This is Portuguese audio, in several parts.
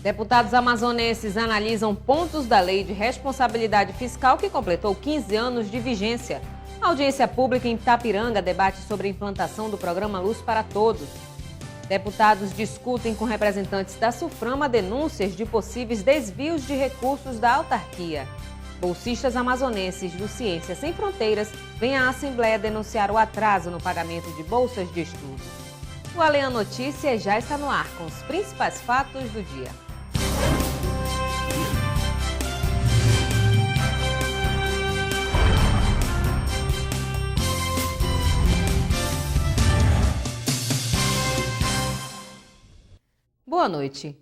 Deputados amazonenses analisam pontos da Lei de Responsabilidade Fiscal que completou 15 anos de vigência. A audiência pública em Itapiranga debate sobre a implantação do programa Luz para Todos. Deputados discutem com representantes da SUFRAMA denúncias de possíveis desvios de recursos da autarquia. Bolsistas amazonenses do Ciência Sem Fronteiras vêm à Assembleia denunciar o atraso no pagamento de bolsas de estudo. O Alean Notícias já está no ar com os principais fatos do dia. Boa noite.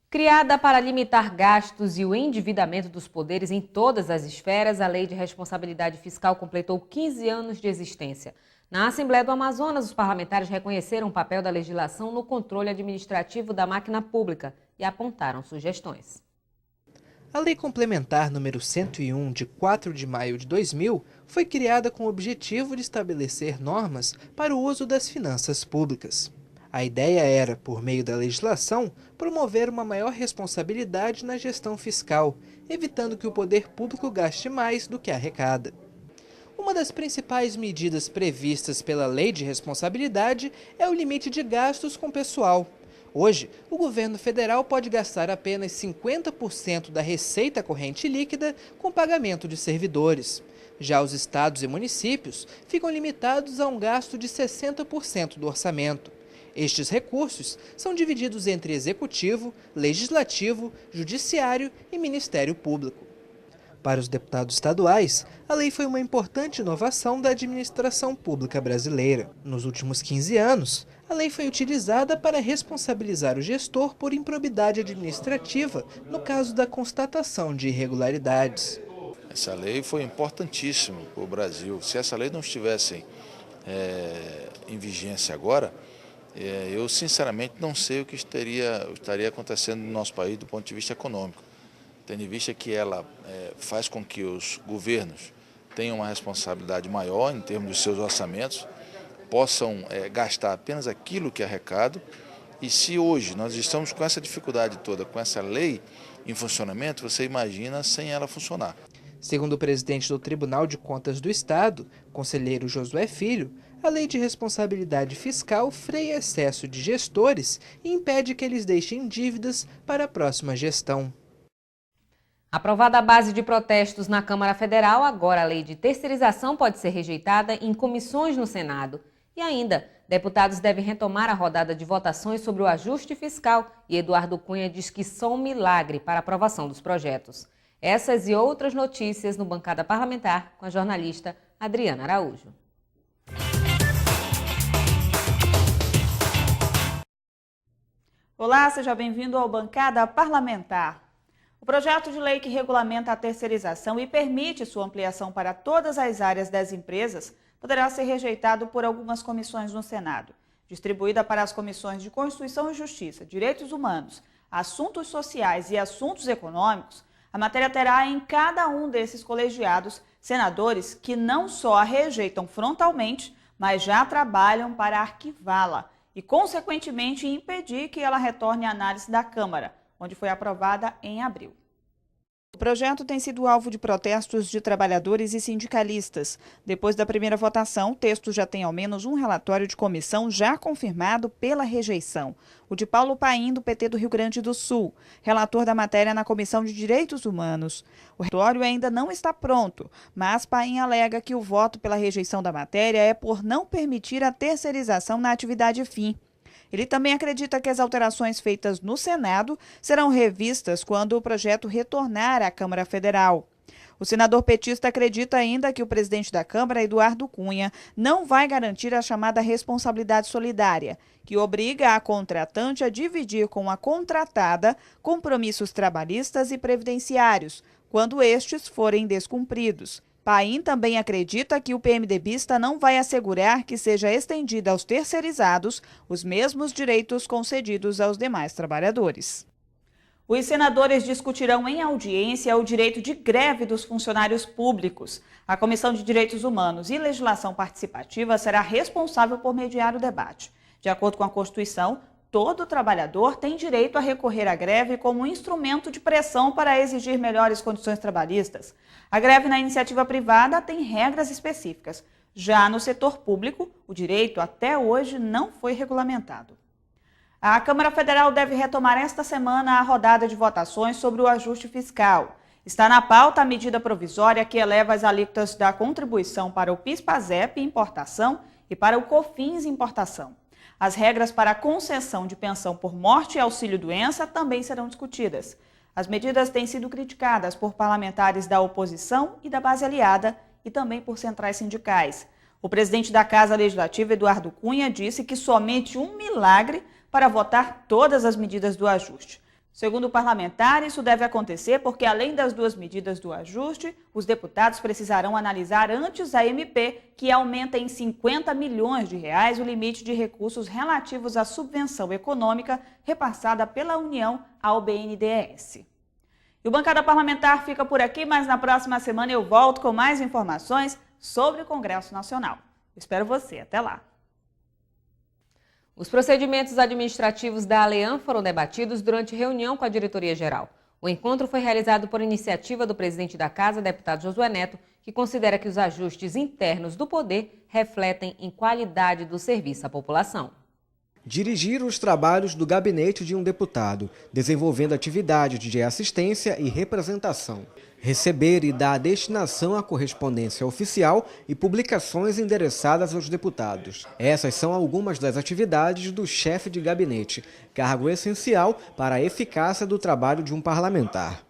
Criada para limitar gastos e o endividamento dos poderes em todas as esferas, a Lei de Responsabilidade Fiscal completou 15 anos de existência. Na Assembleia do Amazonas, os parlamentares reconheceram o papel da legislação no controle administrativo da máquina pública e apontaram sugestões. A Lei Complementar número 101, de 4 de maio de 2000, foi criada com o objetivo de estabelecer normas para o uso das finanças públicas. A ideia era, por meio da legislação, promover uma maior responsabilidade na gestão fiscal, evitando que o poder público gaste mais do que arrecada. Uma das principais medidas previstas pela Lei de Responsabilidade é o limite de gastos com pessoal. Hoje, o governo federal pode gastar apenas 50% da receita corrente líquida com pagamento de servidores. Já os estados e municípios ficam limitados a um gasto de 60% do orçamento. Estes recursos são divididos entre Executivo, Legislativo, Judiciário e Ministério Público. Para os deputados estaduais, a lei foi uma importante inovação da administração pública brasileira. Nos últimos 15 anos, a lei foi utilizada para responsabilizar o gestor por improbidade administrativa no caso da constatação de irregularidades. Essa lei foi importantíssima para o Brasil. Se essa lei não estivesse em vigência agora, eu sinceramente não sei o que estaria acontecendo no nosso país do ponto de vista econômico, tendo em vista que ela faz com que os governos tenham uma responsabilidade maior em termos de seus orçamentos, possam gastar apenas aquilo que arrecadam, e se hoje nós estamos com essa dificuldade toda, com essa lei em funcionamento, você imagina sem ela funcionar. Segundo o presidente do Tribunal de Contas do Estado, conselheiro Josué Filho, a Lei de Responsabilidade Fiscal freia excesso de gestores e impede que eles deixem dívidas para a próxima gestão. Aprovada a base de protestos na Câmara Federal, agora a lei de terceirização pode ser rejeitada em comissões no Senado. E ainda, deputados devem retomar a rodada de votações sobre o ajuste fiscal e Eduardo Cunha diz que só um milagre para a aprovação dos projetos. Essas e outras notícias no Bancada Parlamentar com a jornalista Adriana Araújo. Olá, seja bem-vindo ao Bancada Parlamentar. O projeto de lei que regulamenta a terceirização e permite sua ampliação para todas as áreas das empresas poderá ser rejeitado por algumas comissões no Senado. Distribuída para as comissões de Constituição e Justiça, Direitos Humanos, Assuntos Sociais e Assuntos Econômicos, a matéria terá em cada um desses colegiados senadores que não só a rejeitam frontalmente, mas já trabalham para arquivá-la e, consequentemente, impedir que ela retorne à análise da Câmara, onde foi aprovada em abril. O projeto tem sido alvo de protestos de trabalhadores e sindicalistas. Depois da primeira votação, o texto já tem ao menos um relatório de comissão já confirmado pela rejeição. O de Paulo Paim, do PT do Rio Grande do Sul, relator da matéria na Comissão de Direitos Humanos. O relatório ainda não está pronto, mas Paim alega que o voto pela rejeição da matéria é por não permitir a terceirização na atividade fim. Ele também acredita que as alterações feitas no Senado serão revistas quando o projeto retornar à Câmara Federal. O senador petista acredita ainda que o presidente da Câmara, Eduardo Cunha, não vai garantir a chamada responsabilidade solidária, que obriga a contratante a dividir com a contratada compromissos trabalhistas e previdenciários, quando estes forem descumpridos. Paim também acredita que o PMDBista não vai assegurar que seja estendida aos terceirizados os mesmos direitos concedidos aos demais trabalhadores. Os senadores discutirão em audiência o direito de greve dos funcionários públicos. A Comissão de Direitos Humanos e Legislação Participativa será responsável por mediar o debate. De acordo com a Constituição, Todo trabalhador tem direito a recorrer à greve como instrumento de pressão para exigir melhores condições trabalhistas. A greve na iniciativa privada tem regras específicas. Já no setor público, o direito até hoje não foi regulamentado. A Câmara Federal deve retomar esta semana a rodada de votações sobre o ajuste fiscal. Está na pauta a medida provisória que eleva as alíquotas da contribuição para o PIS/PASEP importação e para o COFINS importação. As regras para a concessão de pensão por morte e auxílio-doença também serão discutidas. As medidas têm sido criticadas por parlamentares da oposição e da base aliada e também por centrais sindicais. O presidente da Casa Legislativa, Eduardo Cunha, disse que somente um milagre para votar todas as medidas do ajuste. Segundo o parlamentar, isso deve acontecer porque, além das duas medidas do ajuste, os deputados precisarão analisar antes a MP, que aumenta em 50 milhões de reais o limite de recursos relativos à subvenção econômica repassada pela União ao BNDES. E o Bancada Parlamentar fica por aqui, mas na próxima semana eu volto com mais informações sobre o Congresso Nacional. Espero você. Até lá. Os procedimentos administrativos da Aleam foram debatidos durante reunião com a diretoria-geral. O encontro foi realizado por iniciativa do presidente da Casa, deputado Josué Neto, que considera que os ajustes internos do poder refletem em qualidade do serviço à população. Dirigir os trabalhos do gabinete de um deputado, desenvolvendo atividades de assistência e representação. Receber e dar destinação à correspondência oficial e publicações endereçadas aos deputados. Essas são algumas das atividades do chefe de gabinete, cargo essencial para a eficácia do trabalho de um parlamentar.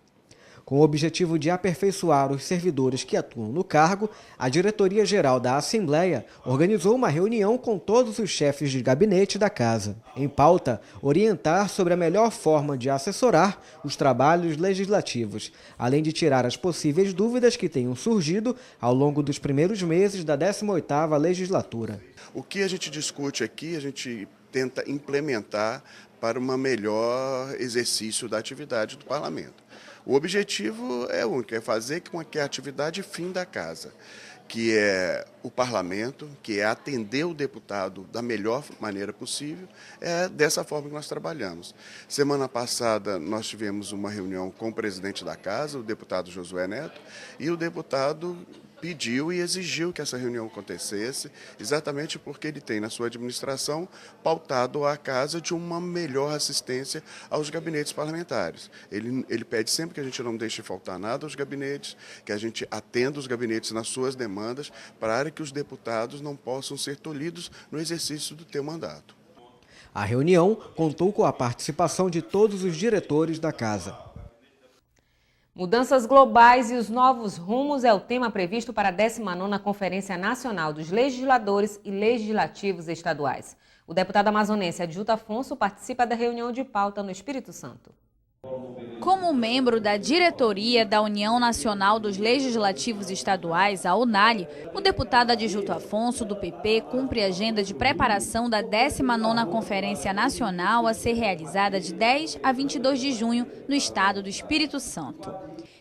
Com o objetivo de aperfeiçoar os servidores que atuam no cargo, a Diretoria-Geral da Assembleia organizou uma reunião com todos os chefes de gabinete da Casa. Em pauta, orientar sobre a melhor forma de assessorar os trabalhos legislativos, além de tirar as possíveis dúvidas que tenham surgido ao longo dos primeiros meses da 18ª legislatura. O que a gente discute aqui, a gente tenta implementar para um melhor exercício da atividade do parlamento. O objetivo é único, é fazer com que a atividade fim da casa, que é o parlamento, que é atender o deputado da melhor maneira possível, é dessa forma que nós trabalhamos. Semana passada nós tivemos uma reunião com o presidente da casa, o deputado Josué Neto, e o deputado pediu e exigiu que essa reunião acontecesse, exatamente porque ele tem na sua administração pautado a casa de uma melhor assistência aos gabinetes parlamentares. Ele pede sempre que a gente não deixe faltar nada aos gabinetes, que a gente atenda os gabinetes nas suas demandas, para que os deputados não possam ser tolhidos no exercício do teu mandato. A reunião contou com a participação de todos os diretores da casa. Mudanças globais e os novos rumos é o tema previsto para a 19ª Conferência Nacional dos Legisladores e Legislativos Estaduais. O deputado amazonense Adjuto Afonso participa da reunião de pauta no Espírito Santo. Como membro da diretoria da União Nacional dos Legislativos Estaduais, a UNALE, o deputado Adjuto Afonso, do PP, cumpre a agenda de preparação da 19ª Conferência Nacional a ser realizada de 10 a 22 de junho no estado do Espírito Santo.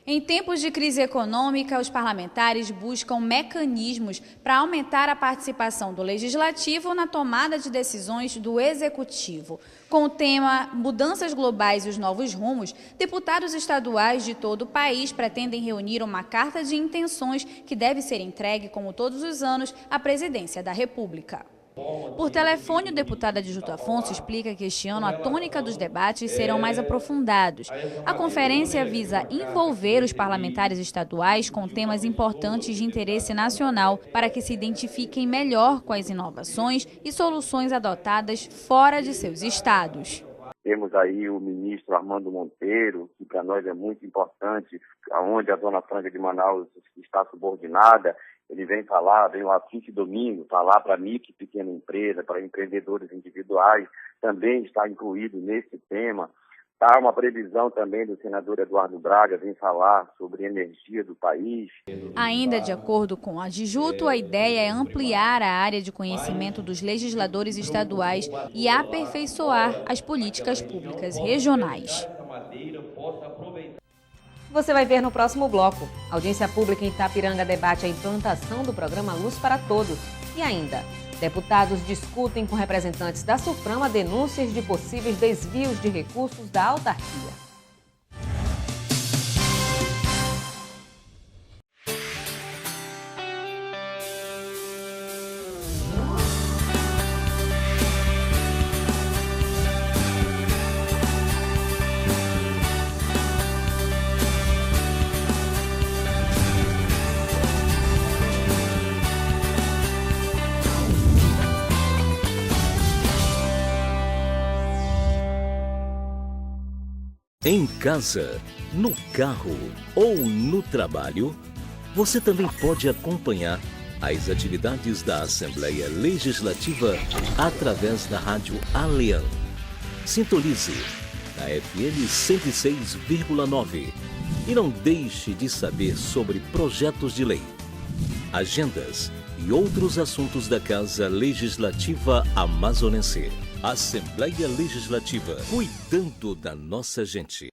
Em tempos de crise econômica, os parlamentares buscam mecanismos para aumentar a participação do Legislativo na tomada de decisões do Executivo. Com o tema Mudanças Globais e os Novos Rumos, deputados estaduais de todo o país pretendem reunir uma carta de intenções que deve ser entregue, como todos os anos, à Presidência da República. Por telefone, o deputado Adjuto Afonso explica que este ano a tônica dos debates serão mais aprofundados. A conferência visa envolver os parlamentares estaduais com temas importantes de interesse nacional para que se identifiquem melhor com as inovações e soluções adotadas fora de seus estados. Temos aí o ministro Armando Monteiro, que para nós é muito importante, onde a Zona Franca de Manaus está subordinada. Ele vem lá quinta e domingo, falar para micro e pequena empresa, para empreendedores individuais, também está incluído nesse tema. Há uma previsão também do senador Eduardo Braga, vem falar sobre energia do país. Ainda de acordo com o Adjuto, a ideia é ampliar a área de conhecimento dos legisladores estaduais e aperfeiçoar as políticas públicas regionais. Você vai ver no próximo bloco. A audiência pública em Itapiranga debate a implantação do programa Luz para Todos. E ainda, Deputados discutem com representantes da SUFRAMA denúncias de possíveis desvios de recursos da autarquia. Em casa, no carro ou no trabalho, você também pode acompanhar as atividades da Assembleia Legislativa através da Rádio Alean. Sintonize na FM 106,9 e não deixe de saber sobre projetos de lei, agendas e outros assuntos da Casa Legislativa Amazonense. Assembleia Legislativa, cuidando da nossa gente.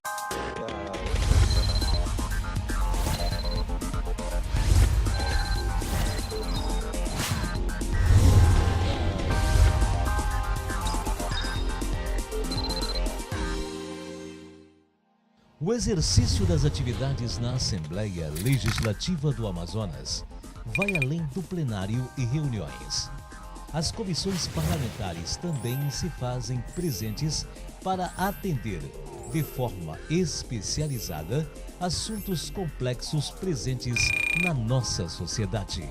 O exercício das atividades na Assembleia Legislativa do Amazonas vai além do plenário e reuniões. As comissões parlamentares também se fazem presentes para atender, de forma especializada, assuntos complexos presentes na nossa sociedade.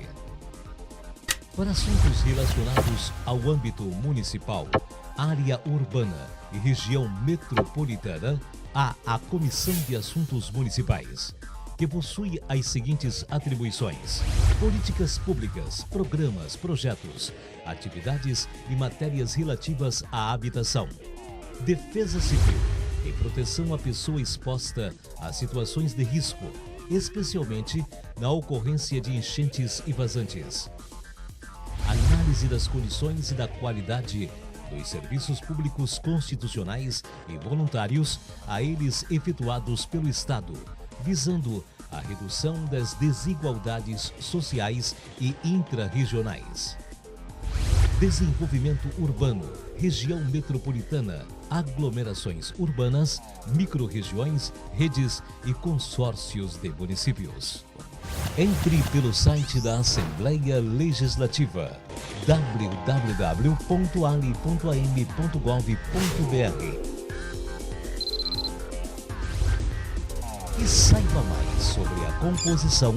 Para assuntos relacionados ao âmbito municipal, área urbana e região metropolitana, há a Comissão de Assuntos Municipais, que possui as seguintes atribuições: políticas públicas, programas, projetos, atividades e matérias relativas à habitação, defesa civil e proteção à pessoa exposta a situações de risco, especialmente na ocorrência de enchentes e vazantes, análise das condições e da qualidade dos serviços públicos constitucionais e voluntários a eles efetuados pelo Estado, visando a redução das desigualdades sociais e intrarregionais. Desenvolvimento urbano, região metropolitana, aglomerações urbanas, microrregiões, redes e consórcios de municípios. Entre pelo site da Assembleia Legislativa www.ali.am.gov.br e saiba mais sobre a composição,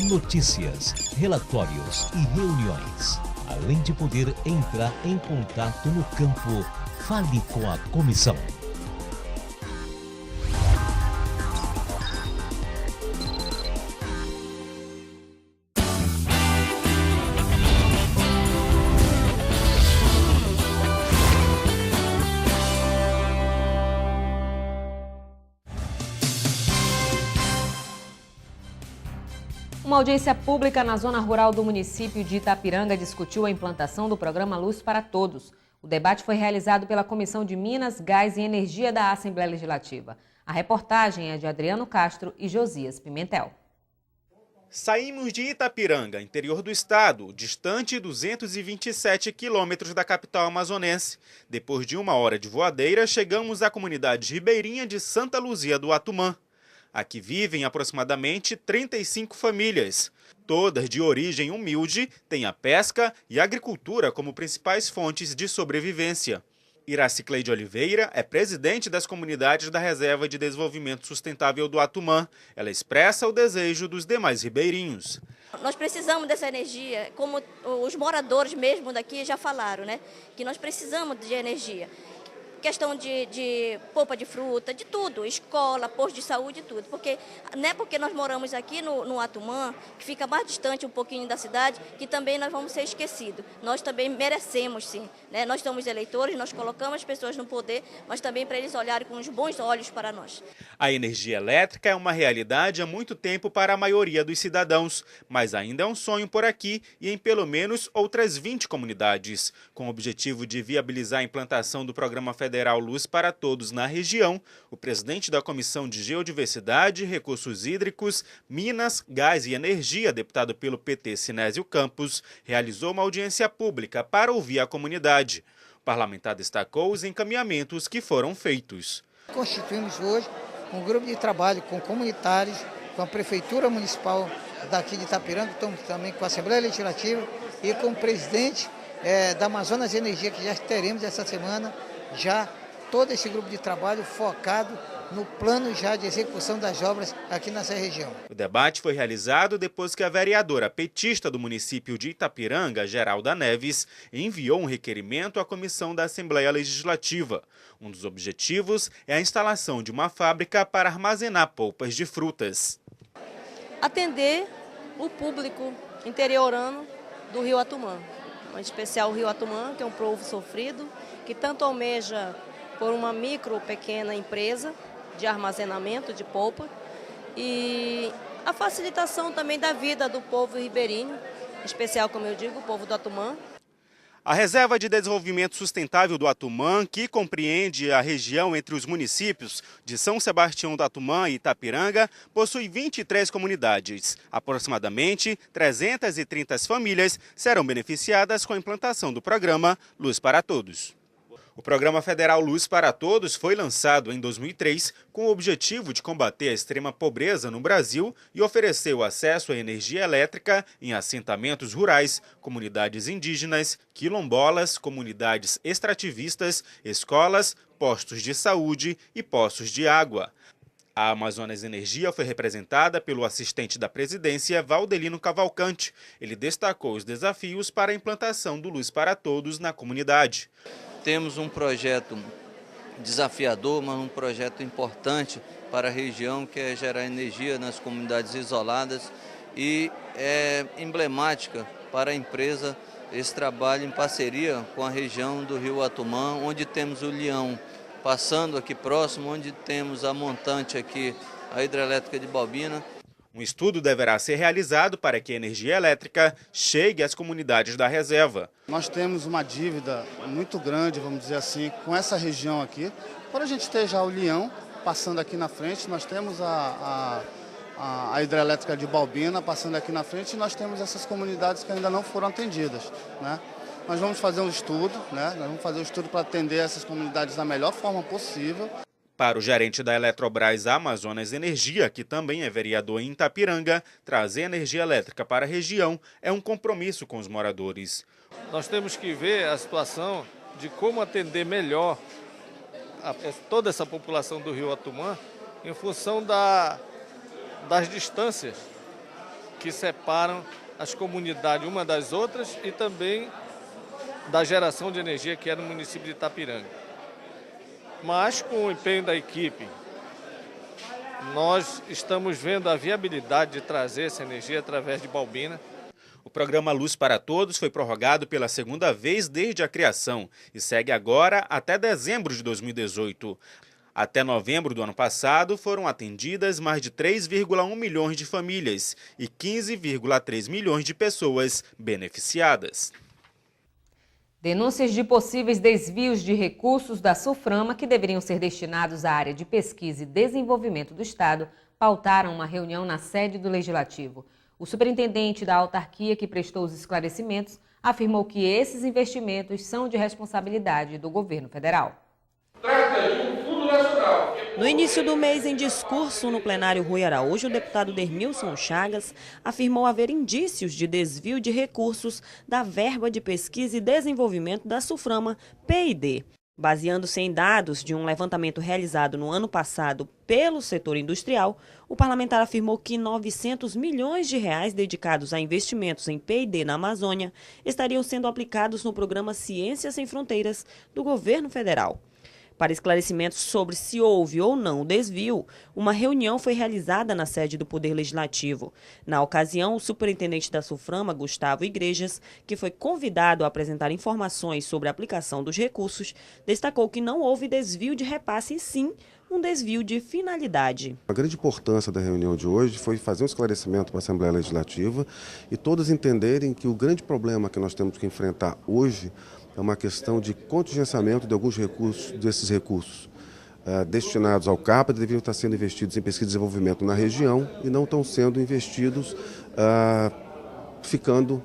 notícias, relatórios e reuniões. Além de poder entrar em contato no campo, fale com a comissão. Uma audiência pública na zona rural do município de Itapiranga discutiu a implantação do programa Luz para Todos. O debate foi realizado pela Comissão de Minas, Gás e Energia da Assembleia Legislativa. A reportagem é de Adriano Castro e Josias Pimentel. Saímos de Itapiranga, interior do estado, distante 227 quilômetros da capital amazonense. Depois de 1 hora de voadeira, chegamos à comunidade ribeirinha de Santa Luzia do Atumã. Aqui vivem aproximadamente 35 famílias. Todas de origem humilde, têm a pesca e a agricultura como principais fontes de sobrevivência. Iracicleide Oliveira é presidente das comunidades da Reserva de Desenvolvimento Sustentável do Atumã. Ela expressa o desejo dos demais ribeirinhos. Nós precisamos dessa energia, como os moradores mesmo daqui já falaram, né? Que nós precisamos de energia. Questão de polpa de fruta, de tudo, escola, posto de saúde, tudo. Porque não é porque nós moramos aqui no Atumã, que fica mais distante um pouquinho da cidade, que também nós vamos ser esquecidos. Nós também merecemos, sim. Né? Nós somos eleitores, nós colocamos as pessoas no poder, mas também para eles olharem com os bons olhos para nós. A energia elétrica é uma realidade há muito tempo para a maioria dos cidadãos, mas ainda é um sonho por aqui e em pelo menos outras 20 comunidades. Com o objetivo de viabilizar a implantação do Programa Federal federal Luz para Todos na região, o presidente da Comissão de Geodiversidade, Recursos Hídricos, Minas, Gás e Energia, deputado pelo PT Sinésio Campos, realizou uma audiência pública para ouvir a comunidade. O parlamentar destacou os encaminhamentos que foram feitos. Constituímos hoje um grupo de trabalho com comunitários, com a Prefeitura Municipal daqui de Itapiranga, estamos também com a Assembleia Legislativa e com o presidente da Amazonas Energia, que já teremos essa semana, já todo esse grupo de trabalho focado no plano já de execução das obras aqui nessa região. O debate foi realizado depois que a vereadora petista do município de Itapiranga, Geralda Neves, enviou um requerimento à comissão da Assembleia Legislativa. Um dos objetivos é a instalação de uma fábrica para armazenar polpas de frutas. Atender o público interiorano do Rio Atumã, em especial o Rio Atumã, que é um povo sofrido, que tanto almeja por uma micro, pequena empresa de armazenamento de polpa e a facilitação também da vida do povo ribeirinho, em especial, como eu digo, o povo do Atumã. A Reserva de Desenvolvimento Sustentável do Atumã, que compreende a região entre os municípios de São Sebastião do Atumã e Itapiranga, possui 23 comunidades. Aproximadamente 330 famílias serão beneficiadas com a implantação do programa Luz para Todos. O Programa Federal Luz para Todos foi lançado em 2003 com o objetivo de combater a extrema pobreza no Brasil e oferecer o acesso à energia elétrica em assentamentos rurais, comunidades indígenas, quilombolas, comunidades extrativistas, escolas, postos de saúde e poços de água. A Amazonas Energia foi representada pelo assistente da presidência, Valdelino Cavalcante. Ele destacou os desafios para a implantação do Luz para Todos na comunidade. Temos um projeto desafiador, mas um projeto importante para a região, que é gerar energia nas comunidades isoladas, e é emblemática para a empresa esse trabalho em parceria com a região do Rio Atumã, onde temos o Leão passando aqui próximo, onde temos a montante aqui, a hidrelétrica de Balbina. Um estudo deverá ser realizado para que a energia elétrica chegue às comunidades da reserva. Nós temos uma dívida muito grande, vamos dizer assim, com essa região aqui. Quando a gente tem já o Leão passando aqui na frente, nós temos a hidrelétrica de Balbina passando aqui na frente, e nós temos essas comunidades que ainda não foram atendidas, né? Nós vamos fazer um estudo, né? Nós vamos fazer um estudo para atender essas comunidades da melhor forma possível. Para o gerente da Eletrobras Amazonas Energia, que também é vereador em Itapiranga, trazer energia elétrica para a região é um compromisso com os moradores. Nós temos que ver a situação de como atender melhor toda essa população do Rio Atumã em função das distâncias que separam as comunidades uma das outras e também da geração de energia que é no município de Itapiranga. Mas, com o empenho da equipe, nós estamos vendo a viabilidade de trazer essa energia através de Balbina. O programa Luz para Todos foi prorrogado pela segunda vez desde a criação e segue agora até dezembro de 2018. Até novembro do ano passado, foram atendidas mais de 3,1 milhões de famílias e 15,3 milhões de pessoas beneficiadas. Denúncias de possíveis desvios de recursos da SUFRAMA que deveriam ser destinados à área de pesquisa e desenvolvimento do Estado pautaram uma reunião na sede do Legislativo. O superintendente da autarquia que prestou os esclarecimentos afirmou que esses investimentos são de responsabilidade do governo federal. Trata de um fundo nacional. No início do mês, em discurso no plenário Rui Araújo, o deputado Dermilson Chagas afirmou haver indícios de desvio de recursos da verba de pesquisa e desenvolvimento da SUFRAMA P&D. Baseando-se em dados de um levantamento realizado no ano passado pelo setor industrial, o parlamentar afirmou que 900 milhões de reais dedicados a investimentos em P&D na Amazônia estariam sendo aplicados no programa Ciência Sem Fronteiras do governo federal. Para esclarecimentos sobre se houve ou não o desvio, uma reunião foi realizada na sede do Poder Legislativo. Na ocasião, o superintendente da SUFRAMA, Gustavo Igrejas, que foi convidado a apresentar informações sobre a aplicação dos recursos, destacou que não houve desvio de repasse e sim um desvio de finalidade. A grande importância da reunião de hoje foi fazer um esclarecimento para a Assembleia Legislativa e todos entenderem que o grande problema que nós temos que enfrentar hoje é uma questão de contingenciamento de alguns recursos, desses recursos destinados ao CAPA, deveriam estar sendo investidos em pesquisa e desenvolvimento na região e não estão sendo investidos ficando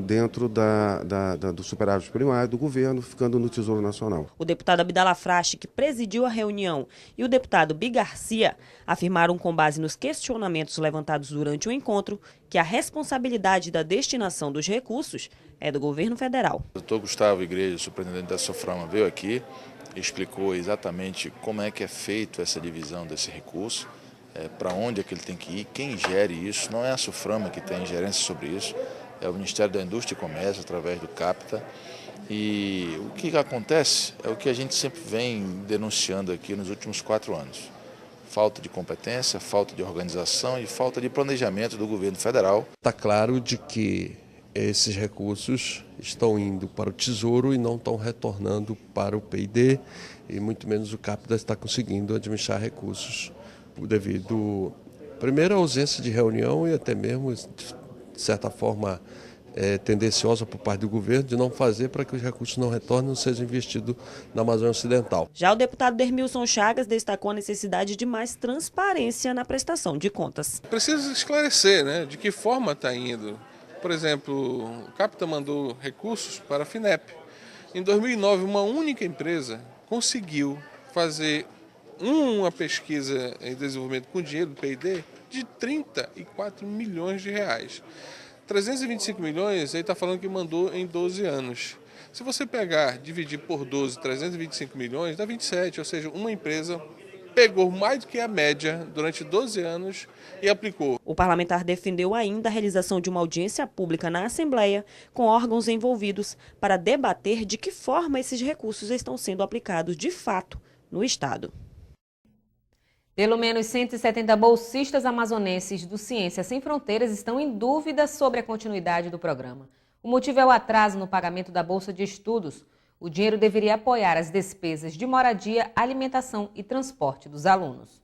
dentro do superávit primário do governo, ficando no Tesouro Nacional. O deputado Abdala Frache, que presidiu a reunião, e o deputado Bi Garcia afirmaram, com base nos questionamentos levantados durante o encontro, que a responsabilidade da destinação dos recursos é do governo federal. O doutor Gustavo Igreja, superintendente da SOFRAMA, veio aqui, explicou exatamente como é que é feito essa divisão desse recurso, para onde é que ele tem que ir, quem gere isso. Não é a SOFRAMA que tem gerência sobre isso, é o Ministério da Indústria e Comércio, através do CAPTA. E o que acontece é o que a gente sempre vem denunciando aqui nos últimos 4 anos. Falta de competência, falta de organização e falta de planejamento do governo federal. Está claro de que esses recursos estão indo para o Tesouro e não estão retornando para o PID, e muito menos o CAPTA está conseguindo administrar recursos devido, primeiro, à ausência de reunião e até mesmo, de certa forma, tendenciosa por parte do governo de não fazer para que os recursos não retornem e sejam investidos na Amazônia Ocidental. Já o deputado Dermilson Chagas destacou a necessidade de mais transparência na prestação de contas. Precisa esclarecer, né, de que forma está indo. Por exemplo, o CAPTA mandou recursos para a FINEP. Em 2009, uma única empresa conseguiu fazer uma pesquisa em desenvolvimento com dinheiro do PID de 34 milhões de reais. 325 milhões, ele está falando que mandou em 12 anos. Se você pegar, dividir por 12, 325 milhões, dá 27, ou seja, uma empresa pegou mais do que a média durante 12 anos e aplicou. O parlamentar defendeu ainda a realização de uma audiência pública na Assembleia com órgãos envolvidos para debater de que forma esses recursos estão sendo aplicados de fato no Estado. Pelo menos 170 bolsistas amazonenses do Ciência Sem Fronteiras estão em dúvida sobre a continuidade do programa. O motivo é o atraso no pagamento da Bolsa de Estudos. O dinheiro deveria apoiar as despesas de moradia, alimentação e transporte dos alunos.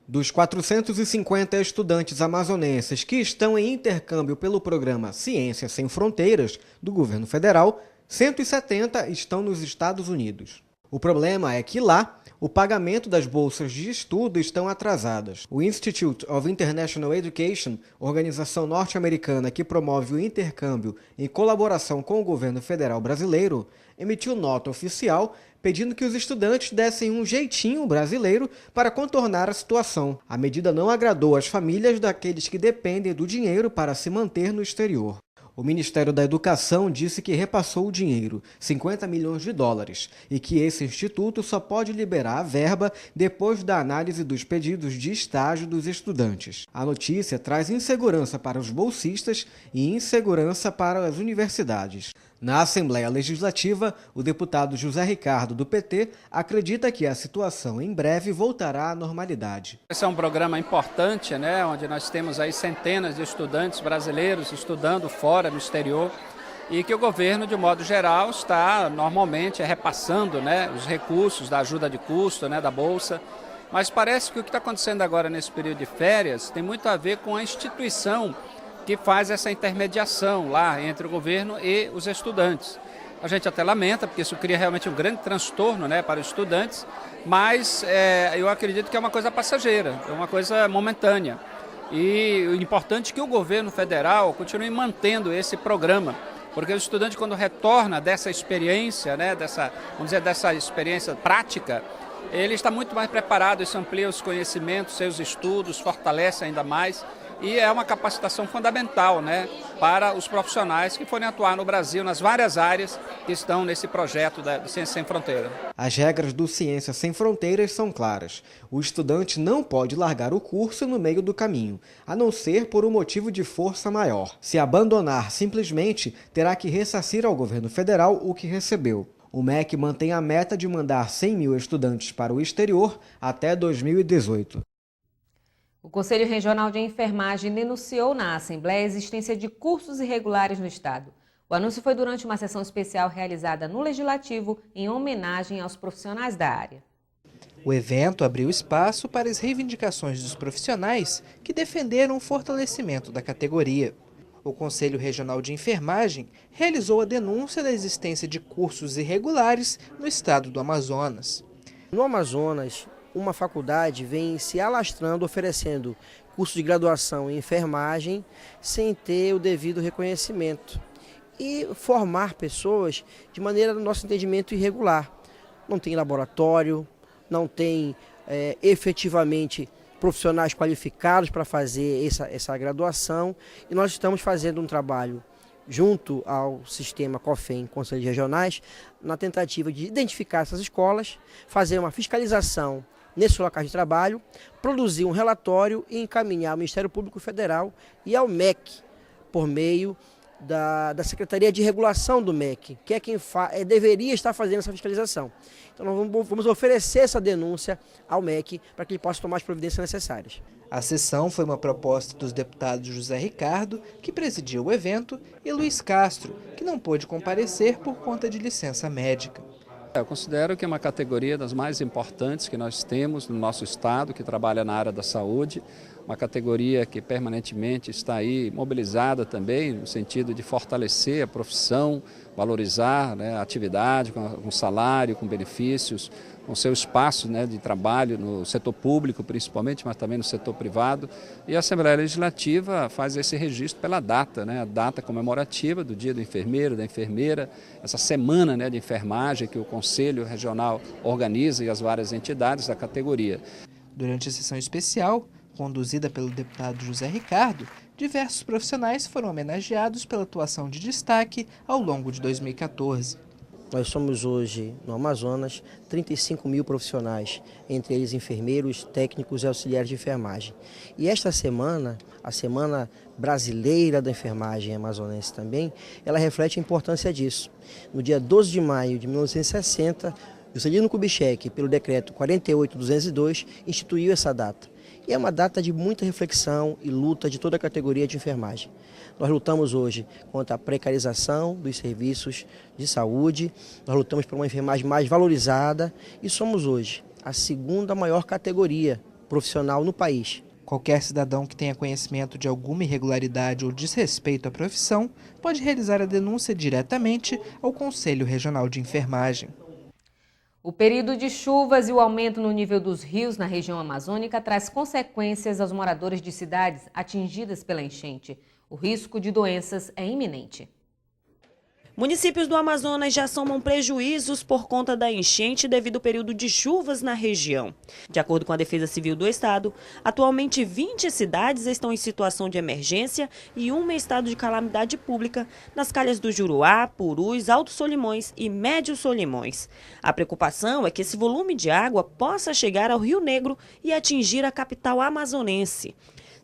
Dos 450 estudantes amazonenses que estão em intercâmbio pelo programa Ciência Sem Fronteiras do governo federal, 170 estão nos Estados Unidos. O problema é que lá, o pagamento das bolsas de estudo estão atrasadas. O Institute of International Education, organização norte-americana que promove o intercâmbio em colaboração com o governo federal brasileiro, emitiu nota oficial pedindo que os estudantes dessem um jeitinho brasileiro para contornar a situação. A medida não agradou às famílias daqueles que dependem do dinheiro para se manter no exterior. O Ministério da Educação disse que repassou o dinheiro, 50 milhões de dólares, e que esse instituto só pode liberar a verba depois da análise dos pedidos de estágio dos estudantes. A notícia traz insegurança para os bolsistas e insegurança para as universidades. Na Assembleia Legislativa, o deputado José Ricardo, do PT, acredita que a situação em breve voltará à normalidade. Esse é um programa importante, né, onde nós temos aí centenas de estudantes brasileiros estudando fora, no exterior, e que o governo, de modo geral, está normalmente repassando, né, os recursos da ajuda de custo, né, da Bolsa. Mas parece que o que está acontecendo agora nesse período de férias tem muito a ver com a instituição que faz essa intermediação lá entre o governo e os estudantes. A gente até lamenta, porque isso cria realmente um grande transtorno, né, para os estudantes, mas eu acredito que é uma coisa passageira, é uma coisa momentânea. E o importante é que o governo federal continue mantendo esse programa, porque o estudante, quando retorna dessa experiência, né, dessa experiência prática, ele está muito mais preparado, isso amplia os conhecimentos, seus estudos, fortalece ainda mais. E é uma capacitação fundamental, né, para os profissionais que forem atuar no Brasil nas várias áreas que estão nesse projeto da Ciência Sem Fronteiras. As regras do Ciência Sem Fronteiras são claras. O estudante não pode largar o curso no meio do caminho, a não ser por um motivo de força maior. Se abandonar simplesmente, terá que ressarcir ao governo federal o que recebeu. O MEC mantém a meta de mandar 100 mil estudantes para o exterior até 2018. O Conselho Regional de Enfermagem denunciou na Assembleia a existência de cursos irregulares no Estado. O anúncio foi durante uma sessão especial realizada no Legislativo em homenagem aos profissionais da área. O evento abriu espaço para as reivindicações dos profissionais que defenderam o fortalecimento da categoria. O Conselho Regional de Enfermagem realizou a denúncia da existência de cursos irregulares no estado do Amazonas. No Amazonas, uma faculdade vem se alastrando, oferecendo curso de graduação em enfermagem sem ter o devido reconhecimento e formar pessoas de maneira, no nosso entendimento, irregular. Não tem laboratório, não tem efetivamente profissionais qualificados para fazer essa graduação, e nós estamos fazendo um trabalho junto ao sistema COFEM, Conselhos Regionais, na tentativa de identificar essas escolas, fazer uma fiscalização nesses locais de trabalho, produzir um relatório e encaminhar ao Ministério Público Federal e ao MEC, por meio da Secretaria de Regulação do MEC, que é quem deveria estar fazendo essa fiscalização. Então nós vamos oferecer essa denúncia ao MEC para que ele possa tomar as providências necessárias. A sessão foi uma proposta dos deputados José Ricardo, que presidiu o evento, e Luiz Castro, que não pôde comparecer por conta de licença médica. Eu considero que é uma categoria das mais importantes que nós temos no nosso estado, que trabalha na área da saúde, uma categoria que permanentemente está aí mobilizada também no sentido de fortalecer a profissão, valorizar, né, a atividade com salário, com benefícios, com seu espaço, né, de trabalho no setor público principalmente, mas também no setor privado. E a Assembleia Legislativa faz esse registro pela data, né, a data comemorativa do Dia do Enfermeiro, da Enfermeira, essa semana, né, de enfermagem que o Conselho Regional organiza e as várias entidades da categoria. Durante a sessão especial, conduzida pelo deputado José Ricardo, diversos profissionais foram homenageados pela atuação de destaque ao longo de 2014. Nós somos hoje, no Amazonas, 35 mil profissionais, entre eles enfermeiros, técnicos e auxiliares de enfermagem. E esta semana, a Semana Brasileira da Enfermagem amazonense também, ela reflete a importância disso. No dia 12 de maio de 1960, Juscelino Kubitschek, pelo decreto 48.202, instituiu essa data. E é uma data de muita reflexão e luta de toda a categoria de enfermagem. Nós lutamos hoje contra a precarização dos serviços de saúde, nós lutamos por uma enfermagem mais valorizada e somos hoje a segunda maior categoria profissional no país. Qualquer cidadão que tenha conhecimento de alguma irregularidade ou desrespeito à profissão pode realizar a denúncia diretamente ao Conselho Regional de Enfermagem. O período de chuvas e o aumento no nível dos rios na região amazônica traz consequências aos moradores de cidades atingidas pela enchente. O risco de doenças é iminente. Municípios do Amazonas já somam prejuízos por conta da enchente devido ao período de chuvas na região. De acordo com a Defesa Civil do Estado, atualmente 20 cidades estão em situação de emergência e uma em estado de calamidade pública nas calhas do Juruá, Purus, Alto Solimões e Médio Solimões. A preocupação é que esse volume de água possa chegar ao Rio Negro e atingir a capital amazonense.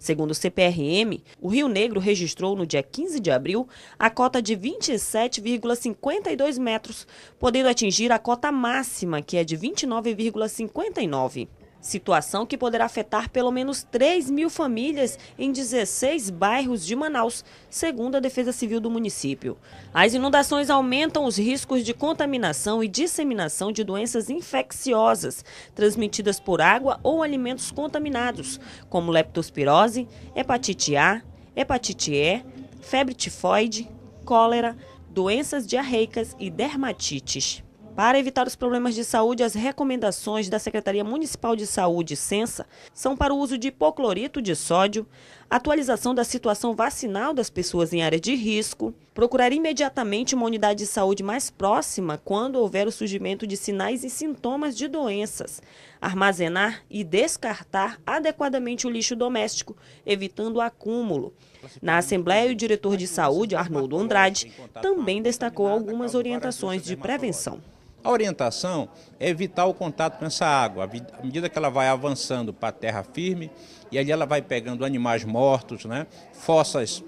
Segundo o CPRM, o Rio Negro registrou no dia 15 de abril a cota de 27,52 metros, podendo atingir a cota máxima, que é de 29,59. Situação que poderá afetar pelo menos 3 mil famílias em 16 bairros de Manaus, segundo a Defesa Civil do município. As inundações aumentam os riscos de contaminação e disseminação de doenças infecciosas transmitidas por água ou alimentos contaminados, como leptospirose, hepatite A, hepatite E, febre tifoide, cólera, doenças diarreicas e dermatites. Para evitar os problemas de saúde, as recomendações da Secretaria Municipal de Saúde, Sensa, são para o uso de hipoclorito de sódio, atualização da situação vacinal das pessoas em área de risco, procurar imediatamente uma unidade de saúde mais próxima quando houver o surgimento de sinais e sintomas de doenças, armazenar e descartar adequadamente o lixo doméstico, evitando o acúmulo. Na Assembleia, o diretor de saúde, Arnoldo Andrade, também destacou algumas orientações de prevenção. A orientação é evitar o contato com essa água, à medida que ela vai avançando para a terra firme, e ali ela vai pegando animais mortos, né, fossas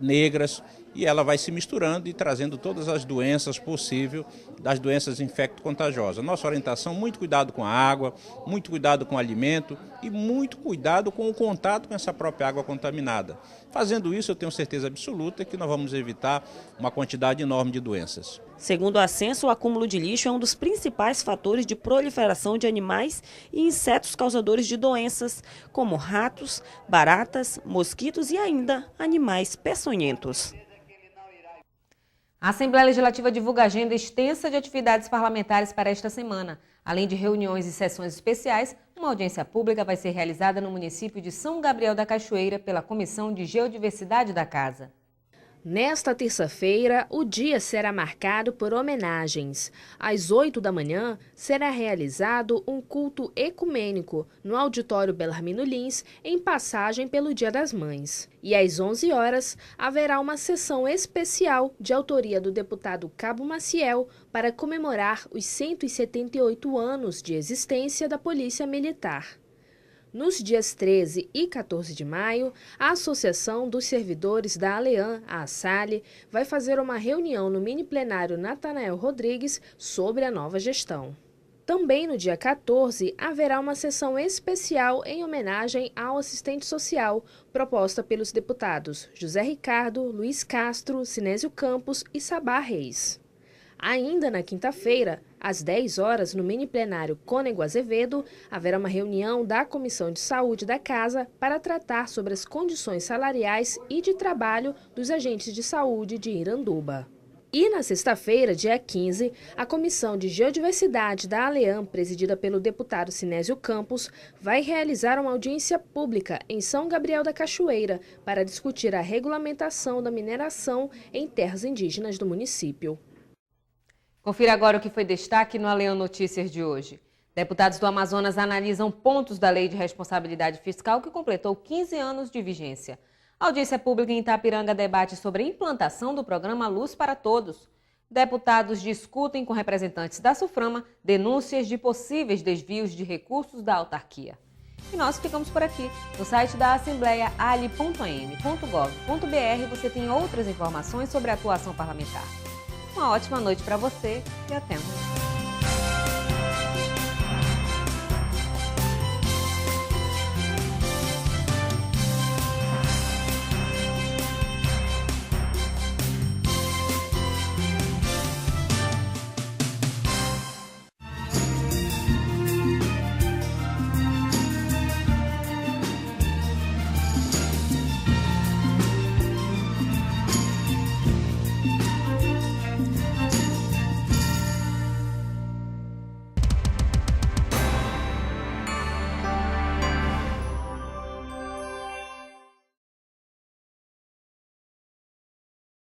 negras, e ela vai se misturando e trazendo todas as doenças possíveis, das doenças infecto-contagiosas. Nossa orientação, muito cuidado com a água, muito cuidado com o alimento e muito cuidado com o contato com essa própria água contaminada. Fazendo isso, eu tenho certeza absoluta que nós vamos evitar uma quantidade enorme de doenças. Segundo a Censo, o acúmulo de lixo é um dos principais fatores de proliferação de animais e insetos causadores de doenças, como ratos, baratas, mosquitos e ainda animais peçonhentos. A Assembleia Legislativa divulga agenda extensa de atividades parlamentares para esta semana. Além de reuniões e sessões especiais, uma audiência pública vai ser realizada no município de São Gabriel da Cachoeira pela Comissão de Geodiversidade da Casa. Nesta terça-feira, o dia será marcado por homenagens. Às 8 da manhã, será realizado um culto ecumênico no auditório Belarmino Lins, em passagem pelo Dia das Mães. E às 11 horas, haverá uma sessão especial de autoria do deputado Cabo Maciel para comemorar os 178 anos de existência da Polícia Militar. Nos dias 13 e 14 de maio, a Associação dos Servidores da Aleam, a ASALE, vai fazer uma reunião no mini-plenário Natanael Rodrigues sobre a nova gestão. Também no dia 14, haverá uma sessão especial em homenagem ao assistente social, proposta pelos deputados José Ricardo, Luiz Castro, Sinésio Campos e Sabá Reis. Ainda na quinta-feira, às 10 horas, no mini-plenário Cônego Azevedo, haverá uma reunião da Comissão de Saúde da Casa para tratar sobre as condições salariais e de trabalho dos agentes de saúde de Iranduba. E na sexta-feira, dia 15, a Comissão de Geodiversidade da Aleam, presidida pelo deputado Sinésio Campos, vai realizar uma audiência pública em São Gabriel da Cachoeira para discutir a regulamentação da mineração em terras indígenas do município. Confira agora o que foi destaque no Aleam Notícias de hoje. Deputados do Amazonas analisam pontos da Lei de Responsabilidade Fiscal que completou 15 anos de vigência. A audiência pública em Itapiranga debate sobre a implantação do programa Luz para Todos. Deputados discutem com representantes da SUFRAMA denúncias de possíveis desvios de recursos da autarquia. E nós ficamos por aqui. No site da Assembleia, ali.am.gov.br, você tem outras informações sobre a atuação parlamentar. Uma ótima noite para você e até amanhã.